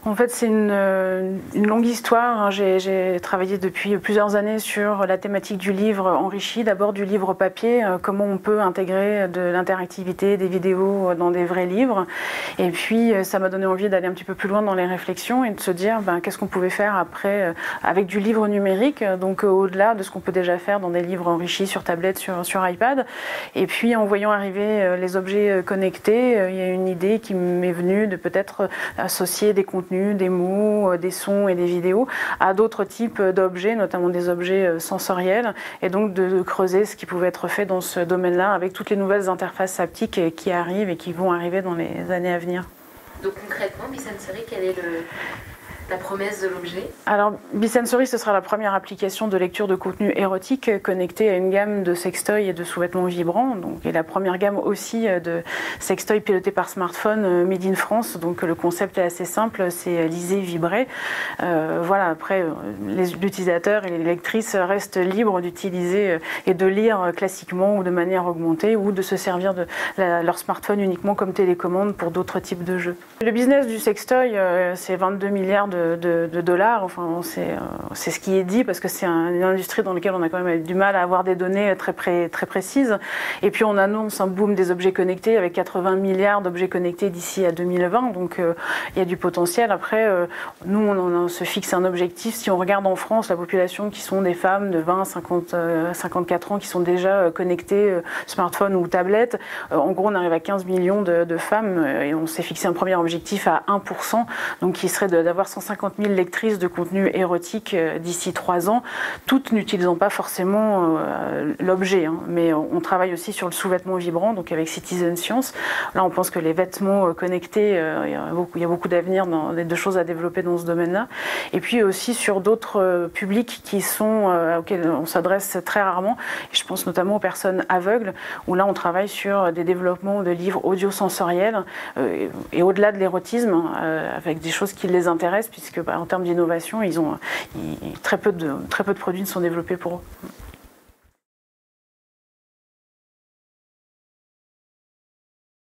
En fait, c'est une longue histoire, hein. J'ai travaillé depuis plusieurs années sur la thématique du livre enrichi, d'abord du livre papier, comment on peut intégrer de l'interactivité, des vidéos dans des vrais livres. Et puis, ça m'a donné envie d'aller un petit peu plus loin dans les réflexions et de se dire qu'est-ce qu'on pouvait faire après avec du livre numérique, donc au-delà de ce qu'on peut déjà faire dans des livres enrichis sur tablette, sur iPad. Et puis, en voyant arriver les objets connectés, il y a une idée qui m'est venue de peut-être associer des contenus, des mots, des sons et des vidéos à d'autres types d'objets, notamment des objets sensoriels, et donc de creuser ce qui pouvait être fait dans ce domaine-là avec toutes les nouvelles interfaces haptiques qui arrivent et qui vont arriver dans les années à venir. Donc concrètement, Bisensory, quelle est la promesse de l'objet? Alors, Bisensory, ce sera la première application de lecture de contenu érotique connectée à une gamme de sextoys et de sous-vêtements vibrants. Donc, et la première gamme aussi de sextoys pilotés par smartphone made in France. Donc le concept est assez simple, c'est liser, vibrer. Voilà, après, l'utilisateur et les lectrices restent libres d'utiliser et de lire classiquement ou de manière augmentée ou de se servir de leur smartphone uniquement comme télécommande pour d'autres types de jeux. Le business du sextoy, c'est 22 milliards de dollars, enfin, c'est ce qui est dit parce que c'est une industrie dans laquelle on a quand même du mal à avoir des données très précises. Et puis on annonce un boom des objets connectés avec 80 milliards d'objets connectés d'ici à 2020, donc il y a du potentiel. Après, nous on se fixe un objectif. Si on regarde en France la population qui sont des femmes de 20 à 54 ans qui sont déjà connectées smartphone ou tablette, en gros on arrive à 15 millions de femmes et on s'est fixé un premier objectif à 1%, donc qui serait d'avoir 150 000 lectrices de contenu érotique d'ici 3 ans, toutes n'utilisant pas forcément l'objet, hein, mais on travaille aussi sur le sous-vêtement vibrant, donc avec Citizen Science. Là, on pense que les vêtements connectés, il y a beaucoup d'avenir, de choses à développer dans ce domaine-là. Et puis aussi sur d'autres publics qui sont, auxquels on s'adresse très rarement. Et je pense notamment aux personnes aveugles, où là, on travaille sur des développements de livres audio-sensoriels et au-delà de l'érotisme, avec des choses qui les intéressent, puisque en termes d'innovation, très peu de produits ne sont développés pour eux.